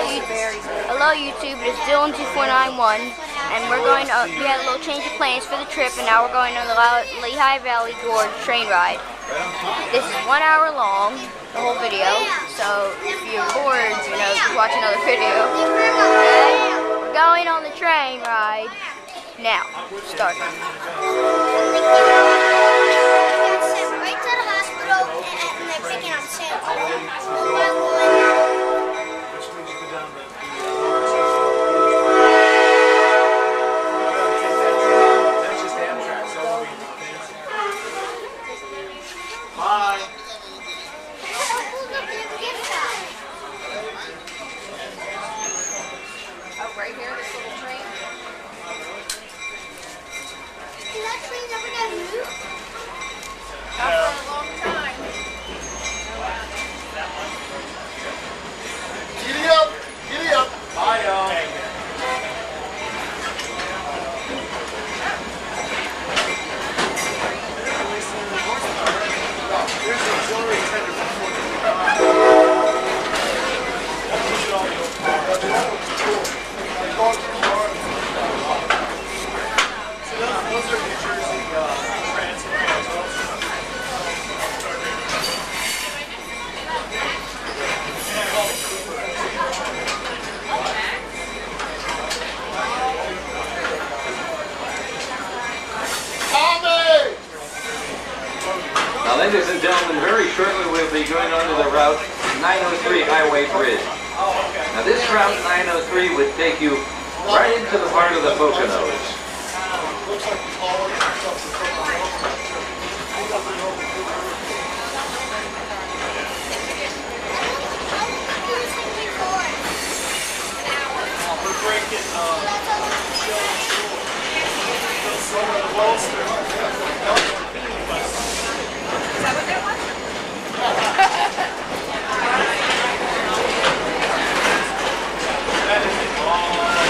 Hello YouTube, it's Dylan2491, and we're going to, we had a little change of plans for the trip, and now we're going on the Lehigh Valley Gorge train ride. This is 1 hour long, the whole video, so if you're bored, just watch another video. Okay? We're going on the train ride. Now, start. Right to the hospital, and they're picking up samples. Right here, this little train. Is that train never gonna move? Not for a long time. Giddy up! Giddy up! Bye, y'all. Here's the auxiliary tender those are New Jersey transit Now, ladies and gentlemen, very shortly we'll be going onto the Route 903 Highway Bridge. Now, this Route 903 would take you right into the heart of the Poconos. looks like the taller we're breaking Is that what that was? that is a long ride.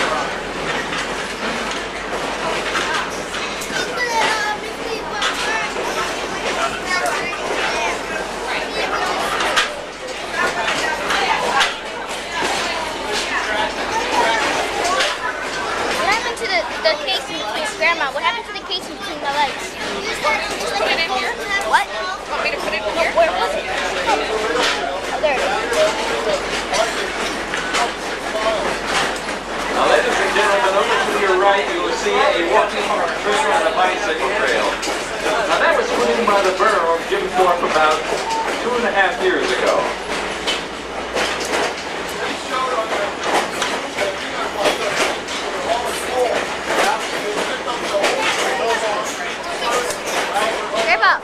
What happened to the casing between Grandma? What happened to the casing between the legs? Put it in here? What? Want me to put it in here? Where was it? Oh, there it is. Now, ladies and gentlemen, over to your right, you will see a walking trail and a bicycle trail. Now, that was put in by the borough of Jim Thorpe about 2.5 years ago. Grandma.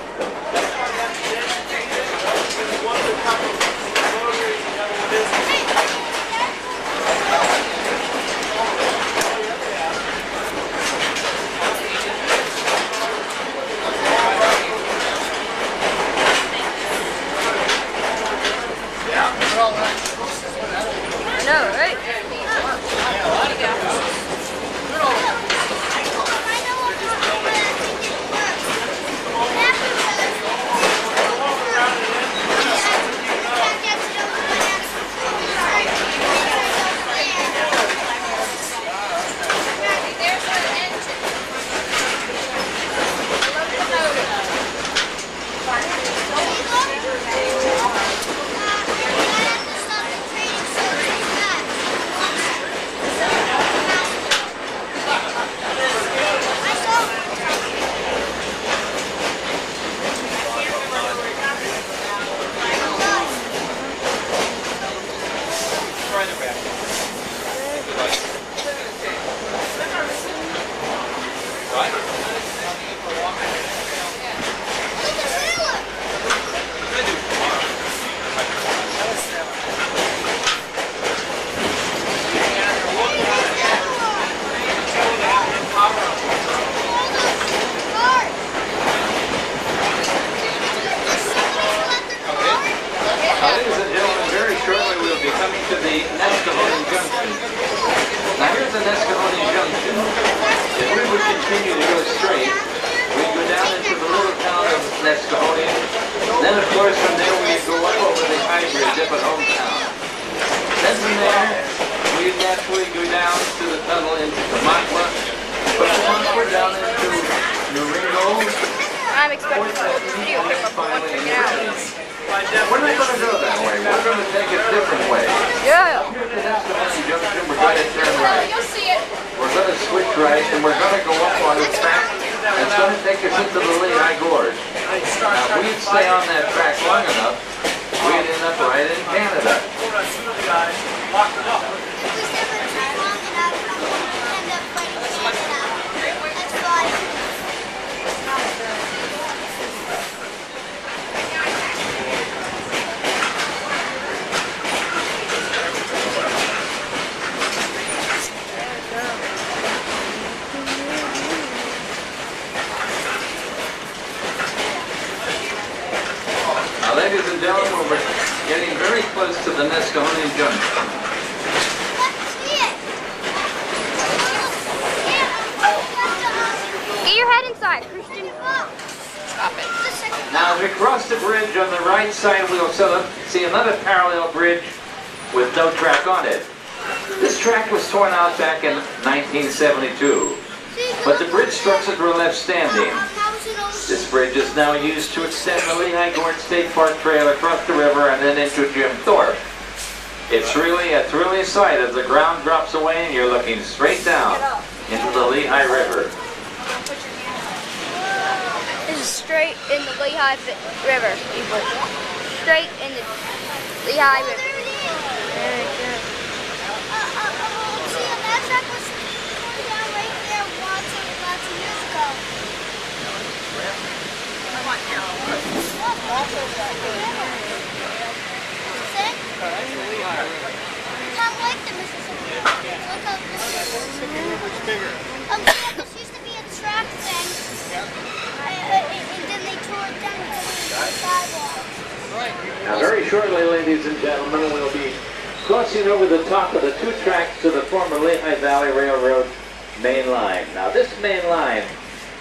I know, right? continue to go straight, we go down into the little town of Nescahoning. Then, of course, from there we go up over the high bridge up at hometown. Then from there, eventually go down to the tunnel into Tamaqua. But once we're down into Nuringo, I'm expecting to hold this video clip up once we get out. we're not going to go that way. We're going to take it a different way. Yeah. Here at the Escalante Junction, we're going to turn right. You'll see it. We're going to switch right, and we're going to go up on the track. It's going to take us into the Lehigh Gorge. Now, if we'd stay on that track long enough, we'd end up right in Canada. Now, ladies and gentlemen, we're getting very close to the Nescahoning Junction. Get your head inside, Christian. Stop it. Now, as we cross the bridge on the right side, we'll see another parallel bridge with no track on it. This track was torn out back in 1972, but the bridge structures were left standing. This bridge is now used to extend the Lehigh Gorge State Park Trail across the river and then into Jim Thorpe. It's really a thrilling sight as the ground drops away and you're looking straight down into the Lehigh River. This is straight in the Lehigh River, people. Straight in the Lehigh River. There it goes. That track was going down right there lots of years ago. This used to be a track thing, and then they tore it down because it was sidewalk. Now, very shortly, ladies and gentlemen, we'll be crossing over the top of the two tracks to the former Lehigh Valley Railroad main line. Now, this main line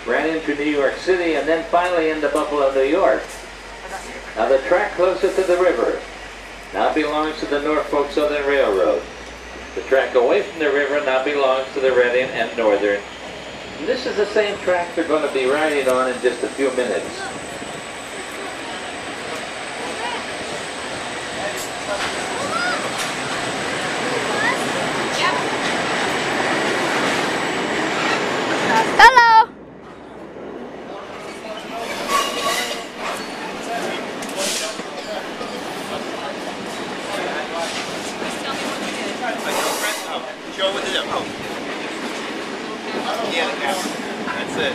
ran into New York City and then finally into Buffalo, New York. Now, the track closer to the river now belongs to the Norfolk Southern Railroad. The track away from the river now belongs to the Reading and Northern. And this is the same track they're going to be riding on in just a few minutes. Hello. Show with it. Oh. Yeah, the camera. That's it.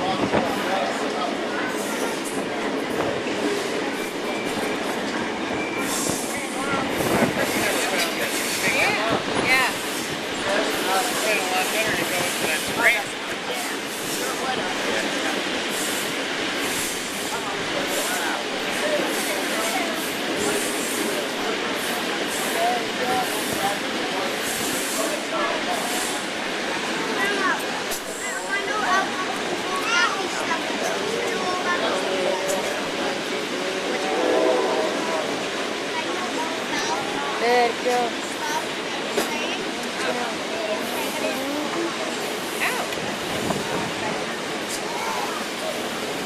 There it goes.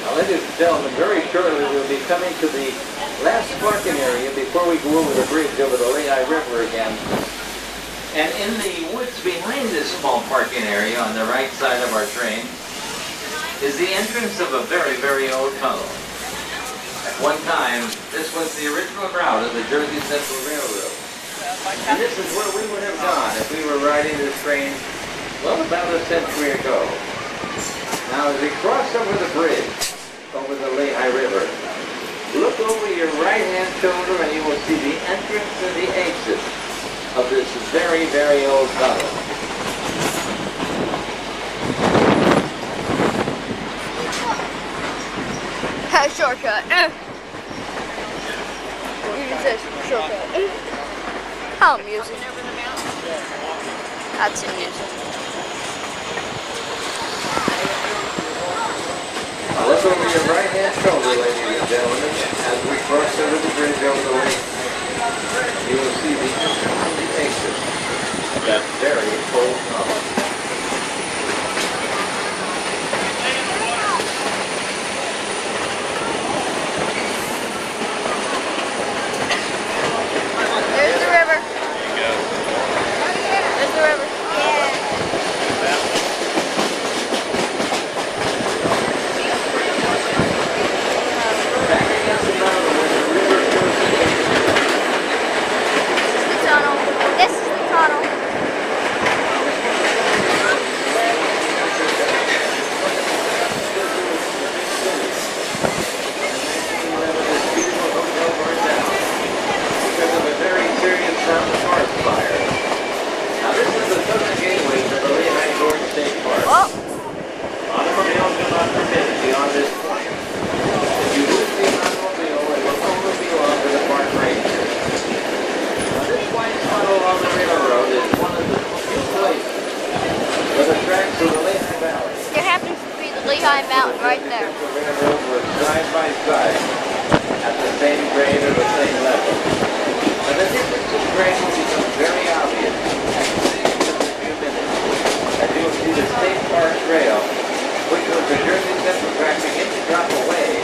Now, ladies and gentlemen, very shortly we'll be coming to the last parking area before we go over the bridge over the Lehigh River again. And in the woods behind this small parking area on the right side of our train is the entrance of a very, very old tunnel. At one time, this was the original route of the Jersey Central Railroad. And this is where we would have gone if we were riding this train, well, about a century ago. Now, as we cross over the bridge, over the Lehigh River, look over your right-hand shoulder and you will see the entrance and the exit of this very, very old tunnel. Shortcut. Use this shortcut. Oh, music. That's in music. Look over your right-hand shoulder, ladies and gentlemen, as we cross over the bridge over the lake. You will see the entrance and the exit of that very cold summer. There's the river. There's the river. This is the tunnel. Because of a very serious forest fire. Now this is the southern gateway to the Lehigh Gorge State Park. Oh, Automobiles are not permitted beyond this point. If you would see an automobile, it will only belong to the park ranger. Now this wide tunnel along the railroad is one of the few places where the tracks to the Lehigh Valley. there happens to be the Lehigh Mountain right there. The railroad were side by side at the same grade or the same level. Now the difference in grade will become very obvious in just a few minutes as you will see the State Park Trail, which was the Jersey Central track, begin to drop away.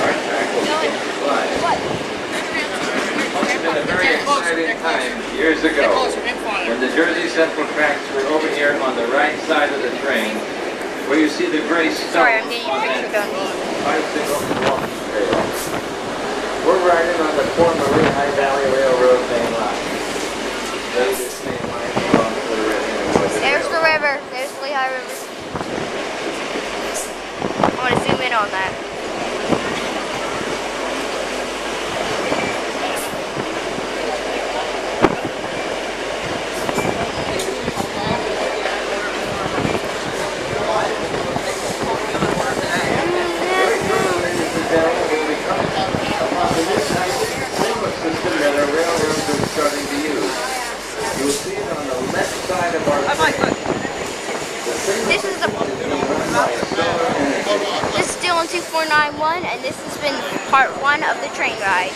Our track will begin to slide. It's been a very exciting time years ago when the Jersey Central tracks were over here on the right side of the train, where you see the gray stone Sorry, I'm getting a on picture that done. bicycle walking trail. We're riding on the former Lehigh Valley Railroad main line. This main line belongs to the There's the river. There's the Lehigh River. I want to zoom in on that. This is still on 2491, and this has been part 1 of the train ride.